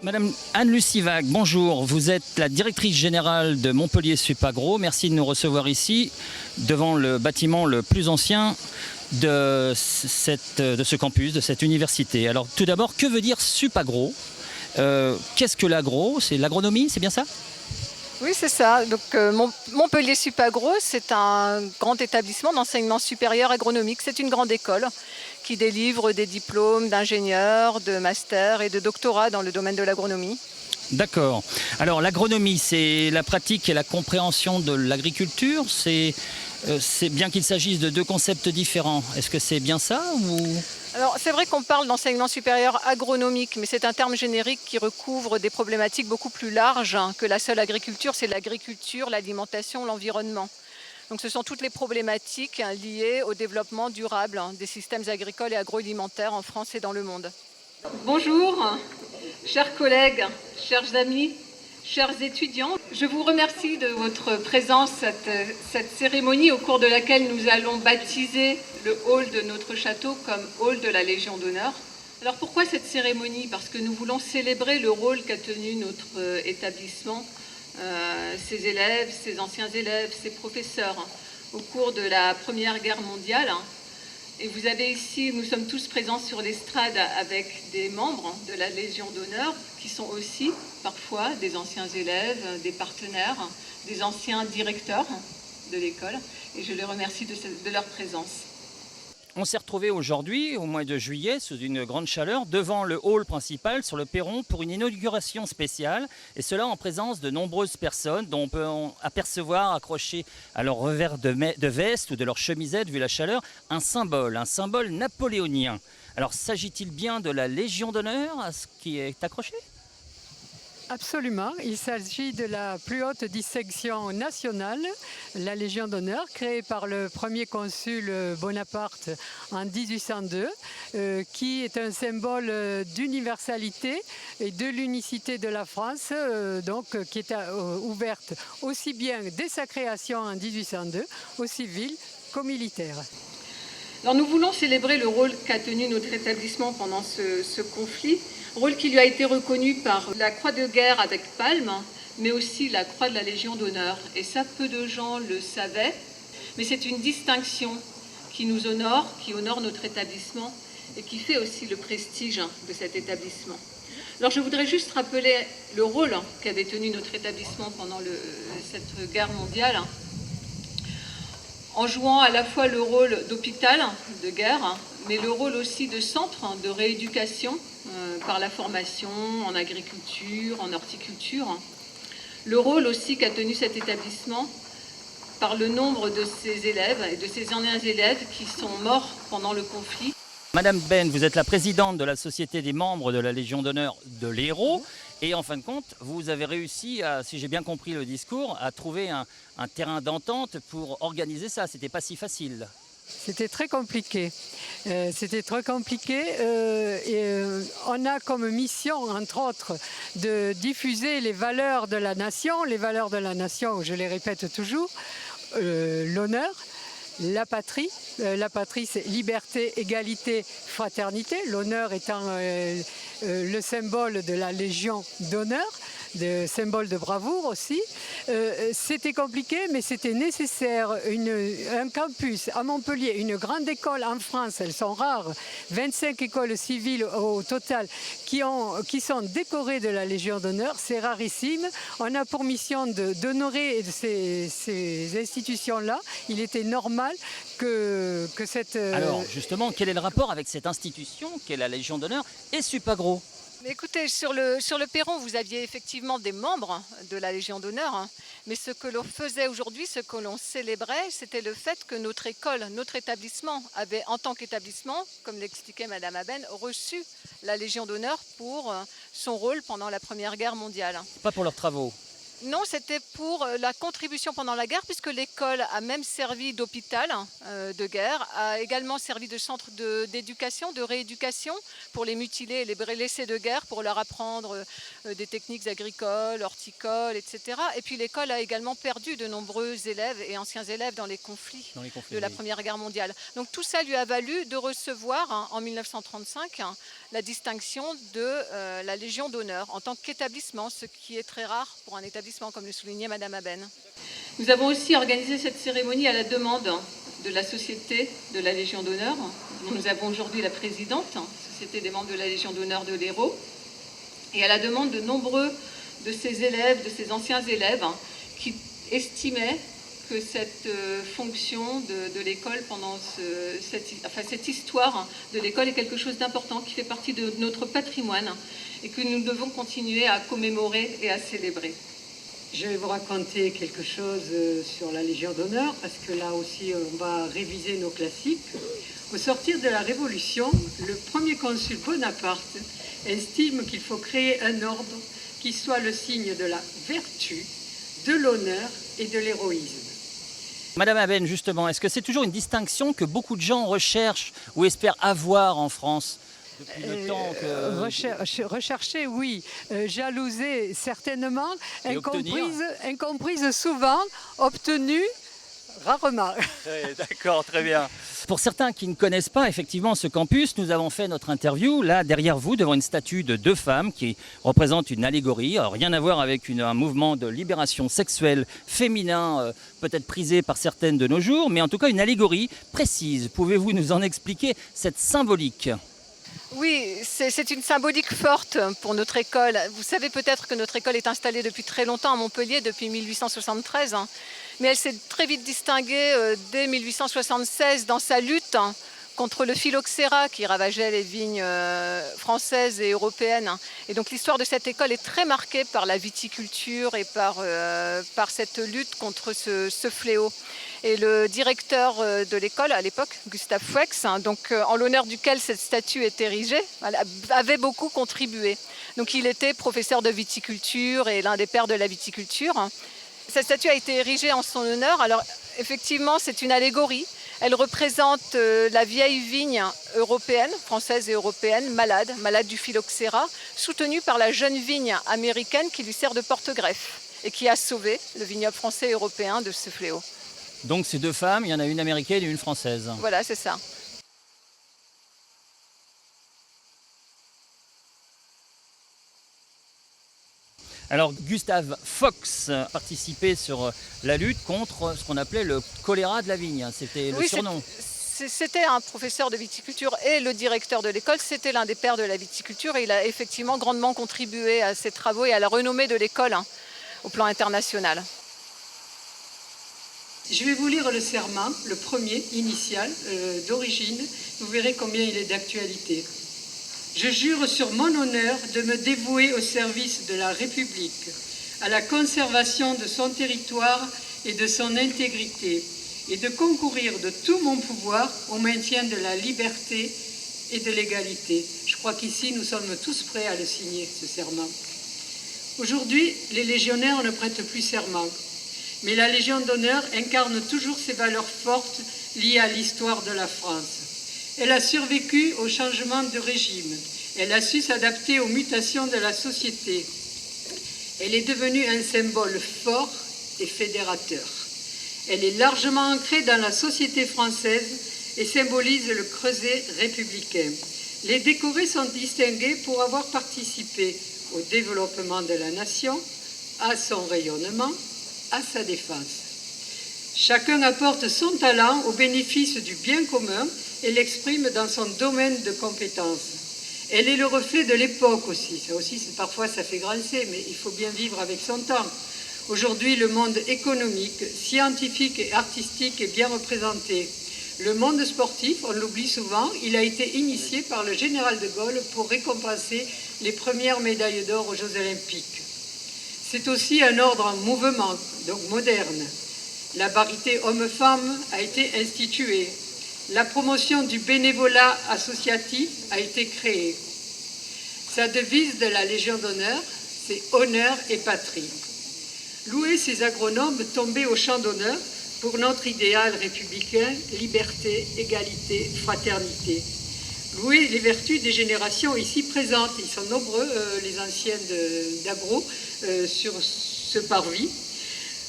Madame Anne-Lucie Vague, bonjour. Vous êtes la directrice générale de Montpellier Supagro. Merci de nous recevoir ici, devant le bâtiment le plus ancien de ce campus, de cette université. Alors tout d'abord, que veut dire Supagro? Qu'est-ce que l'agro? C'est l'agronomie, c'est bien ça? Oui, c'est ça. Donc, Montpellier Supagro, c'est un grand établissement d'enseignement supérieur agronomique. C'est une grande école qui délivre des diplômes d'ingénieur, de master et de doctorat dans le domaine de l'agronomie. D'accord. Alors l'agronomie, c'est la pratique et la compréhension de l'agriculture. C'est bien qu'il s'agisse de deux concepts différents. Est-ce que c'est bien ça ou... Alors, c'est vrai qu'on parle d'enseignement supérieur agronomique, mais c'est un terme générique qui recouvre des problématiques beaucoup plus larges que la seule agriculture. C'est l'agriculture, l'alimentation, l'environnement. Donc, ce sont toutes les problématiques liées au développement durable des systèmes agricoles et agroalimentaires en France et dans le monde. Bonjour, chers collègues, chers amis, chers étudiants. Je vous remercie de votre présence à cette cérémonie au cours de laquelle nous allons baptiser le hall de notre château comme hall de la Légion d'honneur. Alors pourquoi cette cérémonie? Parce que nous voulons célébrer le rôle qu'a tenu notre établissement, ses élèves, ses anciens élèves, ses professeurs au cours de la Première Guerre mondiale. Et vous avez ici, nous sommes tous présents sur l'estrade avec des membres de la Légion d'honneur qui sont aussi parfois des anciens élèves, des partenaires, des anciens directeurs de l'école. Et je les remercie de leur présence. On s'est retrouvé aujourd'hui, au mois de juillet, sous une grande chaleur, devant le hall principal, sur le perron, pour une inauguration spéciale. Et cela en présence de nombreuses personnes, dont on peut apercevoir, accroché à leur revers de veste ou de leur chemisette, vu la chaleur, un symbole napoléonien. Alors, s'agit-il bien de la Légion d'honneur, à ce qui est accroché ? Absolument, il s'agit de la plus haute distinction nationale, la Légion d'honneur, créée par le premier consul Bonaparte en 1802, qui est un symbole d'universalité et de l'unicité de la France, qui est ouverte aussi bien dès sa création en 1802 aux civils qu'aux militaires. Alors nous voulons célébrer le rôle qu'a tenu notre établissement pendant ce conflit, rôle qui lui a été reconnu par la croix de guerre avec palme, mais aussi la croix de la Légion d'honneur. Et ça, peu de gens le savaient, mais c'est une distinction qui nous honore, qui honore notre établissement et qui fait aussi le prestige de cet établissement. Alors je voudrais juste rappeler le rôle qu'avait tenu notre établissement pendant cette guerre mondiale, en jouant à la fois le rôle d'hôpital de guerre, mais le rôle aussi de centre de rééducation par la formation en agriculture, en horticulture. Le rôle aussi qu'a tenu cet établissement par le nombre de ses élèves et de ses anciens élèves qui sont morts pendant le conflit. Madame Ben, vous êtes la présidente de la Société des membres de la Légion d'honneur de l'Hérault. Et en fin de compte, vous avez réussi, si j'ai bien compris le discours, à trouver un terrain d'entente pour organiser ça. C'était pas si facile. C'était très compliqué. On a comme mission, entre autres, de diffuser les valeurs de la nation. Les valeurs de la nation, je les répète toujours, l'honneur, la patrie. La patrie, c'est liberté, égalité, fraternité. L'honneur étant le symbole de la Légion d'honneur, de symbole de bravoure aussi. C'était compliqué, mais c'était nécessaire. Un campus à Montpellier, une grande école en France, elles sont rares, 25 écoles civiles au total qui sont décorées de la Légion d'honneur, c'est rarissime. On a pour mission d'honorer ces institutions-là. Il était normal que cette... Alors justement, quel est le rapport avec cette institution qu'est la Légion d'honneur et Supagro ? Écoutez, sur le perron, vous aviez effectivement des membres de la Légion d'honneur, mais ce que l'on faisait aujourd'hui, ce que l'on célébrait, c'était le fait que notre école, notre établissement avait, en tant qu'établissement, comme l'expliquait Madame Aben, reçu la Légion d'honneur pour son rôle pendant la Première Guerre mondiale. Pas pour leurs travaux. Non, c'était pour la contribution pendant la guerre, puisque l'école a même servi d'hôpital de guerre, a également servi de centre d'éducation, de rééducation pour les mutilés et les blessés de guerre, pour leur apprendre des techniques agricoles, horticoles, etc. Et puis l'école a également perdu de nombreux élèves et anciens élèves dans les conflits de la Première Guerre mondiale. Donc tout ça lui a valu de recevoir en 1935 la distinction de la Légion d'honneur en tant qu'établissement, ce qui est très rare pour un établissement, comme le soulignait Madame Aben. Nous avons aussi organisé cette cérémonie à la demande de la Société de la Légion d'honneur, dont nous avons aujourd'hui la présidente, Société des membres de la Légion d'honneur de l'Hérault, et à la demande de nombreux de ses élèves, de ses anciens élèves, qui estimaient que cette fonction de l'école pendant cette histoire de l'école est quelque chose d'important, qui fait partie de notre patrimoine et que nous devons continuer à commémorer et à célébrer. Je vais vous raconter quelque chose sur la Légion d'honneur, parce que là aussi on va réviser nos classiques. Au sortir de la Révolution, le premier consul Bonaparte estime qu'il faut créer un ordre qui soit le signe de la vertu, de l'honneur et de l'héroïsme. Madame Aben, justement, est-ce que c'est toujours une distinction que beaucoup de gens recherchent ou espèrent avoir en France depuis le temps que... Rechercher, oui. Jalouser, certainement. Incomprise souvent. Obtenue, rarement. D'accord, très bien. Pour certains qui ne connaissent pas effectivement ce campus, nous avons fait notre interview là derrière vous devant une statue de deux femmes qui représentent une allégorie. Alors, rien à voir avec un mouvement de libération sexuelle féminin peut-être prisé par certaines de nos jours, mais en tout cas une allégorie précise. Pouvez-vous nous en expliquer cette symbolique ? Oui, c'est une symbolique forte pour notre école. Vous savez peut-être que notre école est installée depuis très longtemps à Montpellier, depuis 1873. Mais elle s'est très vite distinguée dès 1876 dans sa lutte contre le phylloxéra qui ravageait les vignes françaises et européennes. Et donc l'histoire de cette école est très marquée par la viticulture et par cette lutte contre ce fléau. Et le directeur de l'école à l'époque, Gustave Fouex, donc en l'honneur duquel cette statue est érigée, avait beaucoup contribué. Donc il était professeur de viticulture et l'un des pères de la viticulture. Cette statue a été érigée en son honneur. Alors effectivement, c'est une allégorie. Elle représente la vieille vigne européenne, française et européenne, malade du phylloxéra, soutenue par la jeune vigne américaine qui lui sert de porte-greffe et qui a sauvé le vignoble français et européen de ce fléau. Donc ces deux femmes, il y en a une américaine et une française. Voilà, c'est ça. Alors Gustave Fox participait sur la lutte contre ce qu'on appelait le choléra de la vigne, c'était le surnom. C'était un professeur de viticulture et le directeur de l'école, c'était l'un des pères de la viticulture et il a effectivement grandement contribué à ses travaux et à la renommée de l'école au plan international. Je vais vous lire le serment, le premier, initial, d'origine. Vous verrez combien il est d'actualité. Je jure sur mon honneur de me dévouer au service de la République, à la conservation de son territoire et de son intégrité, et de concourir de tout mon pouvoir au maintien de la liberté et de l'égalité. Je crois qu'ici, nous sommes tous prêts à le signer, ce serment. Aujourd'hui, les légionnaires ne prêtent plus serment, mais la Légion d'honneur incarne toujours ces valeurs fortes liées à l'histoire de la France. Elle a survécu au changement de régime. Elle a su s'adapter aux mutations de la société. Elle est devenue un symbole fort et fédérateur. Elle est largement ancrée dans la société française et symbolise le creuset républicain. Les décorés sont distingués pour avoir participé au développement de la nation, à son rayonnement, à sa défense. Chacun apporte son talent au bénéfice du bien commun et l'exprime dans son domaine de compétences. Elle est le reflet de l'époque aussi. Ça aussi, parfois, ça fait grincer, mais il faut bien vivre avec son temps. Aujourd'hui, le monde économique, scientifique et artistique est bien représenté. Le monde sportif, on l'oublie souvent, il a été initié par le général de Gaulle pour récompenser les premières médailles d'or aux Jeux Olympiques. C'est aussi un ordre en mouvement, donc moderne. La parité homme-femme a été instituée. La promotion du bénévolat associatif a été créée. Sa devise de la Légion d'honneur, c'est « Honneur et patrie ». louer ces agronomes tombés au champ d'honneur pour notre idéal républicain, liberté, égalité, fraternité. Louer les vertus des générations ici présentes. Ils sont nombreux, les anciens d'Agro, sur ce parvis.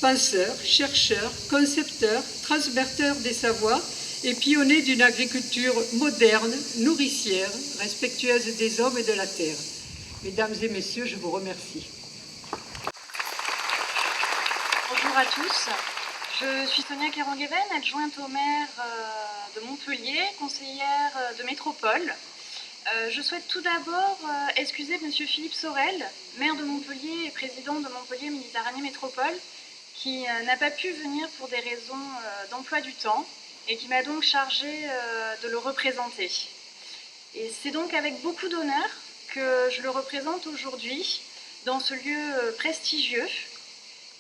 Penseurs, chercheurs, concepteurs, transmetteurs des savoirs et pionniers d'une agriculture moderne, nourricière, respectueuse des hommes et de la terre. Mesdames et messieurs, je vous remercie. Bonjour à tous. Je suis Sonia Kerangueven, adjointe au maire de Montpellier, conseillère de métropole. Je souhaite tout d'abord excuser M. Philippe Sorel, maire de Montpellier et président de Montpellier Méditerranée Métropole, qui n'a pas pu venir pour des raisons d'emploi du temps et qui m'a donc chargée de le représenter. Et c'est donc avec beaucoup d'honneur que je le représente aujourd'hui dans ce lieu prestigieux,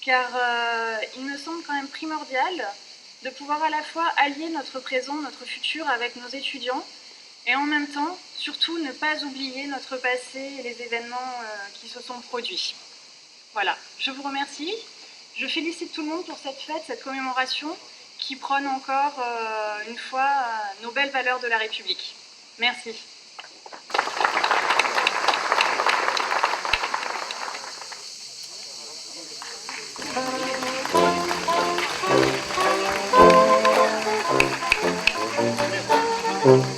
car il me semble quand même primordial de pouvoir à la fois allier notre présent, notre futur avec nos étudiants et en même temps, surtout, ne pas oublier notre passé et les événements qui se sont produits. Voilà, je vous remercie. Je félicite tout le monde pour cette fête, cette commémoration qui prône encore une fois nos belles valeurs de la République. Merci. Thank you.